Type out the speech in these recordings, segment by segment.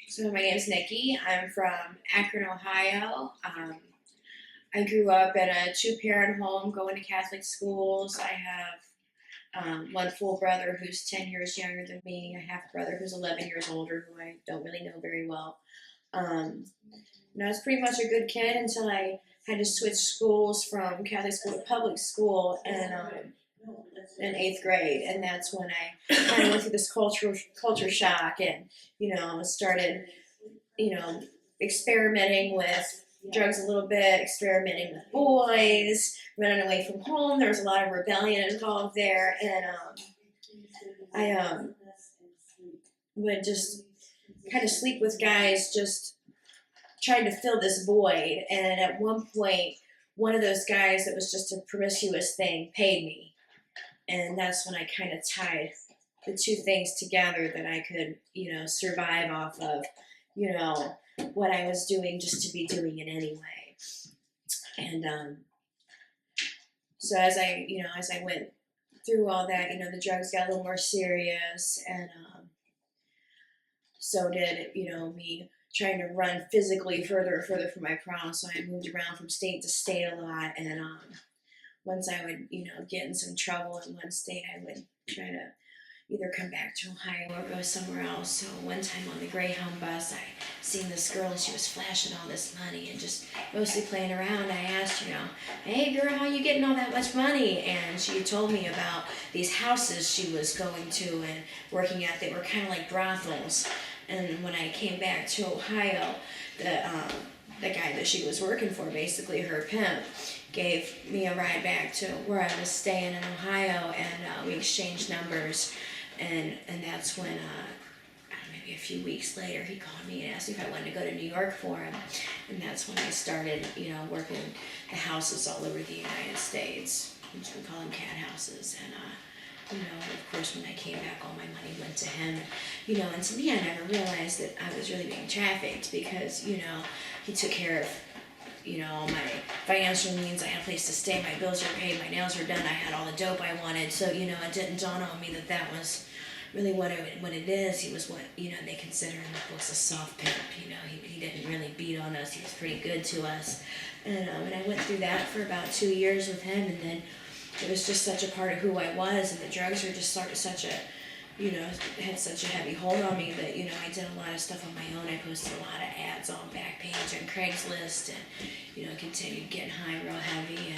So my name is Nikki. I'm from Akron, Ohio. I grew up in a two-parent home, going to Catholic schools. I have one full brother who's 10 years younger than me. I have a brother who's 11 years older, who I don't really know very well. Um, and I was pretty much a good kid until I had to switch schools from Catholic school to public school in eighth grade, and that's when I kind of went through this culture shock, and started experimenting with drugs a little bit, experimenting with boys, running away from home. There was a lot of rebellion involved there, and I would just kind of sleep with guys, just trying to fill this void. And at one point, one of those guys that was just a promiscuous thing paid me, and that's when I kind of tied the two things together, that I could, survive off of, what I was doing, just to be doing it anyway. And so as I went through all that, the drugs got a little more serious, and so did, me trying to run physically further and further from my prom. So I moved around from state to state a lot, and once I would, get in some trouble in one state, I would try to either come back to Ohio or go somewhere else. So one time on the Greyhound bus, I seen this girl, and she was flashing all this money and just mostly playing around. I asked, hey girl, how you getting all that much money? And she told me about these houses she was going to and working at. They were kind of like brothels. And when I came back to Ohio, the guy that she was working for, basically her pimp, gave me a ride back to where I was staying in Ohio, and we exchanged numbers, and that's when maybe a few weeks later, he called me and asked me if I wanted to go to New York for him, and that's when I started, working the houses all over the United States. We call them cat houses, and of course, when I came back, all my money went to him. And to me, I never realized that I was really being trafficked, because, he took care of, all my financial needs. I had a place to stay, my bills were paid, my nails were done, I had all the dope I wanted. So, it didn't dawn on me that that was really what it is. He was what, they consider in the books a soft pimp. He didn't really beat on us. He was pretty good to us. And I went through that for about 2 years with him, and then it was just such a part of who I was, and the drugs were just sort of such a, had such a heavy hold on me that, I did a lot of stuff on my own. I posted a lot of ads on Backpage and Craigslist, and, continued getting high real heavy,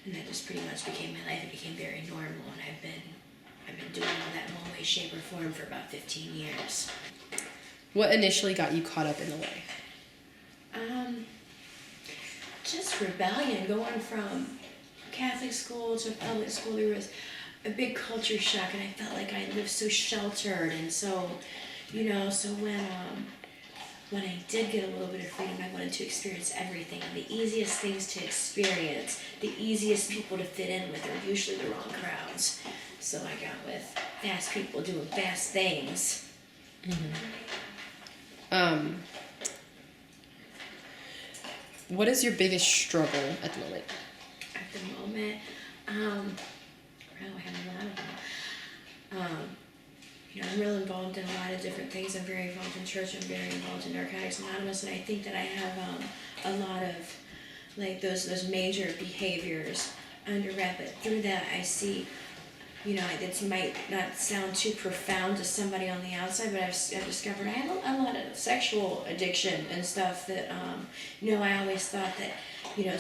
and that just pretty much became my life. It became very normal, and I've been doing all that in one way, shape, or form for about 15 years. What initially got you caught up in the way? Just rebellion, going from Catholic school to public school. There was a big culture shock, and I felt like I lived so sheltered, and so when I did get a little bit of freedom, I wanted to experience everything. And the easiest things to experience, the easiest people to fit in with, are usually the wrong crowds. So I got with fast people doing fast things. Mm-hmm. What is your biggest struggle at the moment? At the moment, I have a lot of them. I'm real involved in a lot of different things. I'm very involved in church. I'm very involved in Narcotics Anonymous, and I think that I have a lot of like those major behaviors under wrap. But through that, I see, it might not sound too profound to somebody on the outside, but I've discovered I have a lot of sexual addiction and stuff that, I always thought that,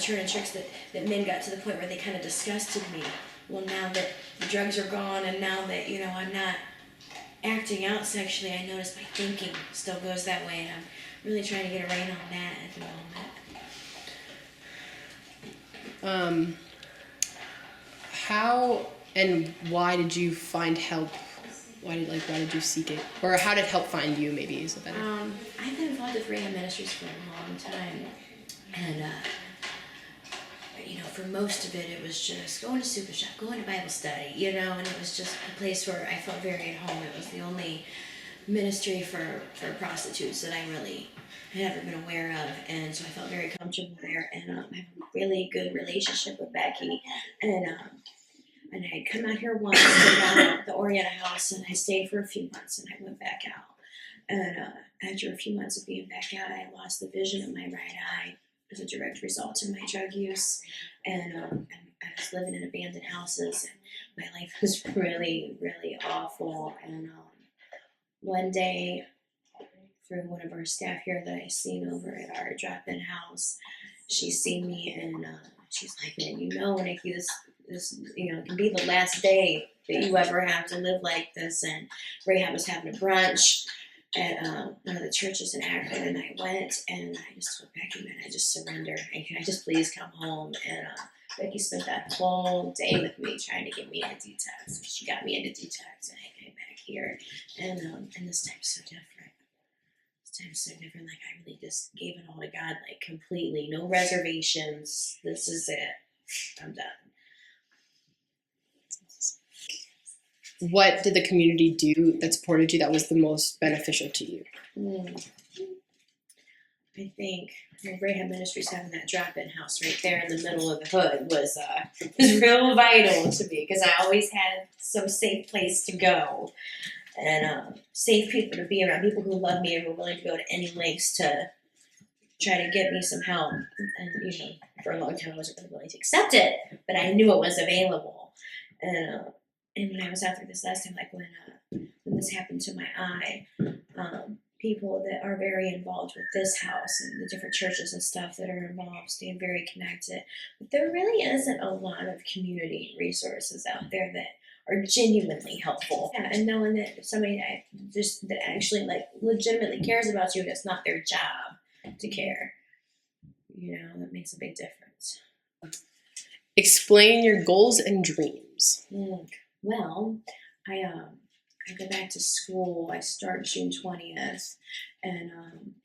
turning tricks, that men got to the point where they kind of disgusted me. Well, now that the drugs are gone, and now that, I'm not acting out sexually, I notice my thinking still goes that way, and I'm really trying to get a rein on that at the moment. How and why did you find help? Why did you seek it? Or how did help find you, maybe, is a better... I've been involved with rehab ministries for a long time, and for most of it, it was just going to super shop, going to Bible study, and it was just a place where I felt very at home. It was the only ministry for prostitutes that I really had ever been aware of, and so I felt very comfortable there, and I have a really good relationship with Becky, and I had come out here once to the Oriental House, and I stayed for a few months, and I went back out. And after a few months of being back out, I lost the vision of my right eye as a direct result of my drug use. And I was living in abandoned houses, and my life was really, really awful. And one day, through one of our staff here that I seen over at our drop-in house, she seen me, and she's like, "Man, Nikki, this can be the last day that you ever have to live like this." And Rahab was having a brunch at one of the churches in Akron, and I went, and I just told Becky, "Man, I just surrender. And can I just please come home?" And Becky spent that whole day with me trying to get me into detox. She got me into detox, and I came back here, and this time's so different. This time's so different. Like, I really just gave it all to God, like, completely, no reservations. This is it. I'm done. What did the community do that supported you that was the most beneficial to you? I think Rahab Ministries having that drop-in house right there in the middle of the hood was real vital to me, because I always had some safe place to go and safe people to be around, people who love me and were willing to go to any lengths to try to get me some help. And for a long time I wasn't really willing to accept it, but I knew it was available. And when I was out there this last time, like when this happened to my eye, people that are very involved with this house and the different churches and stuff that are involved, staying very connected. But there really isn't a lot of community resources out there that are genuinely helpful. Yeah, and knowing that somebody that actually like legitimately cares about you, and it's not their job to care, that makes a big difference. Explain your goals and dreams. Well, I go back to school. I start June 20th, and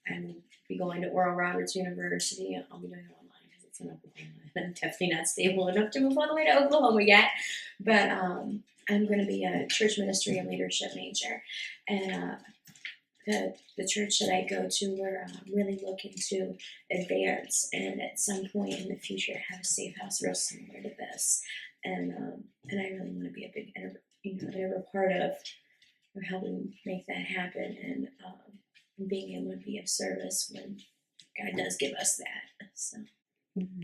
I'm be going to Oral Roberts University. I'll be doing it online because it's in Oklahoma. I'm definitely not stable enough to move all the way to Oklahoma yet, but I'm going to be a church ministry and leadership major, and the church that I go to, we're really looking to advance, and at some point in the future have a safe house real similar to this, and I really want to be a big integral part of helping make that happen, and being able to be of service when God does give us that. So,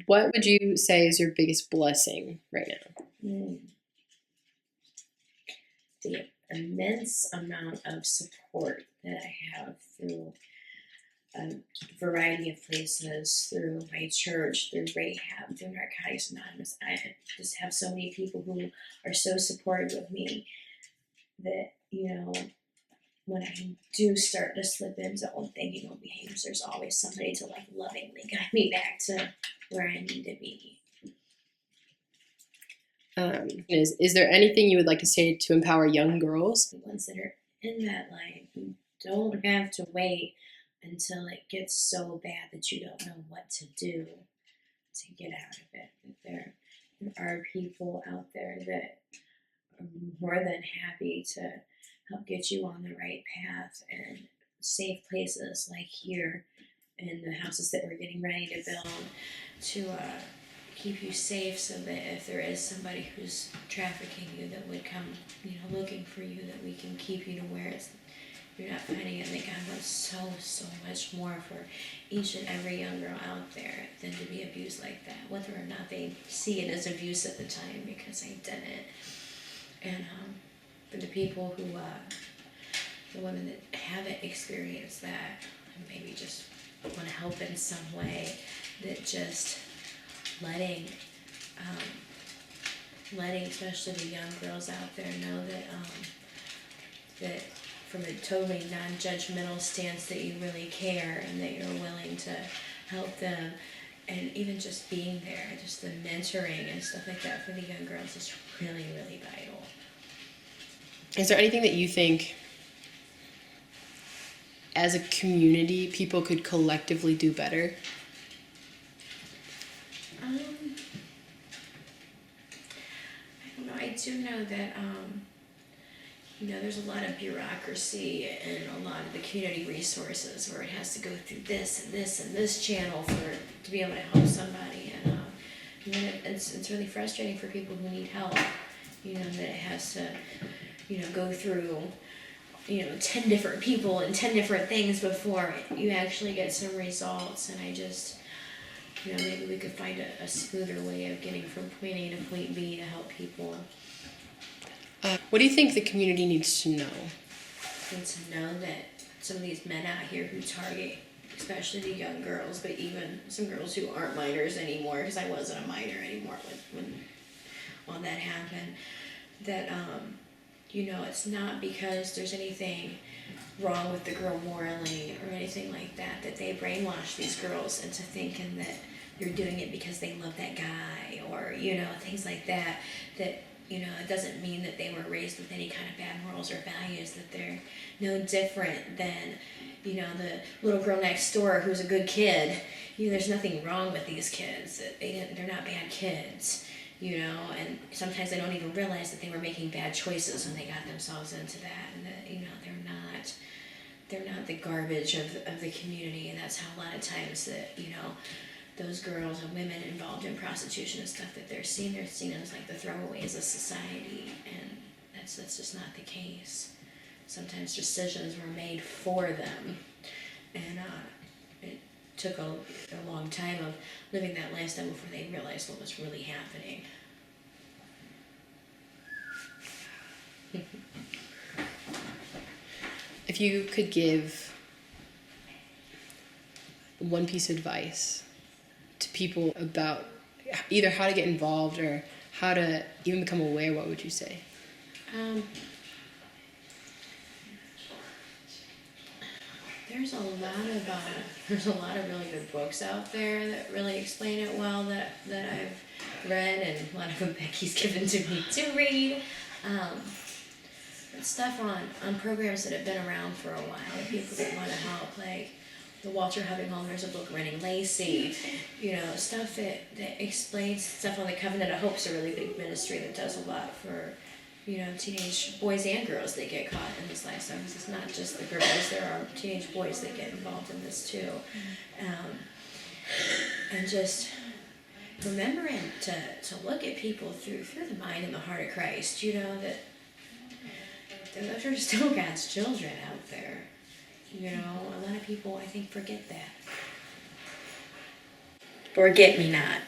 what would you say is your biggest blessing right now? The immense amount of support that I have through a variety of places, through my church, through Rahab, through Narcotics Anonymous. I just have so many people who are so supportive of me that, when I do start to slip into old thinking, old behaviors, there's always somebody to like lovingly guide me back to where I need to be. Is there anything you would like to say to empower young girls? The ones that are in that life, you don't have to wait until it gets so bad that you don't know what to do to get out of it. There are people out there that are more than happy to help get you on the right path, and safe places like here and the houses that we're getting ready to build to keep you safe, so that if there is somebody who's trafficking you that would come, looking for you, that we can keep you to where you're not finding it. And God wants so much more for each and every young girl out there than to be abused like that, whether or not they see it as abuse at the time, because I didn't. And for the people who, the women that haven't experienced that, and maybe just want to help in some way, that just letting especially the young girls out there know that from a totally non-judgmental stance, that you really care and that you're willing to help them, and even just being there, just the mentoring and stuff like that for the young girls is really, really vital. Is there anything that you think as a community people could collectively do better? I don't know. I do know that there's a lot of bureaucracy and a lot of the community resources where it has to go through this and this and this channel to be able to help somebody, and it's really frustrating for people who need help. That it has to go through 10 different people and 10 different things before you actually get some results. And I just, maybe we could find a smoother way of getting from point A to point B to help people. What do you think the community needs to know? Need to know that some of these men out here who target, especially the young girls, but even some girls who aren't minors anymore, because I wasn't a minor anymore when all that happened, that it's not because there's anything wrong with the girl morally or anything like that, that they brainwash these girls into thinking that they're doing it because they love that guy, or things like that, that it doesn't mean that they were raised with any kind of bad morals or values, that they're no different than the little girl next door who's a good kid. There's nothing wrong with these kids, that they're not bad kids. And sometimes they don't even realize that they were making bad choices when they got themselves into that, and that they're not the garbage of the community. And that's how a lot of times that those girls and women involved in prostitution and stuff, that they're seen as like the throwaways of society, and that's just not the case. Sometimes decisions were made for them, and it took a long time of living that lifestyle before they realized what was really happening. If you could give one piece of advice to people about either how to get involved or how to even become aware, what would you say? There's a lot of really good books out there that really explain it well, that I've read, and a lot of them Becky's given to me to read. Stuff on programs that have been around for a while, people that want to help, like the Walter Hubbing there's a book, Running Lacey, stuff that explains stuff on the Covenant of Hope's a really big ministry that does a lot for teenage boys and girls that get caught in this lifestyle, because it's not just the girls, there are teenage boys that get involved in this too. And just remembering to look at people through the mind and the heart of Christ, that those are still God's children out there. A lot of people, I think, forget that. Forget-me-not.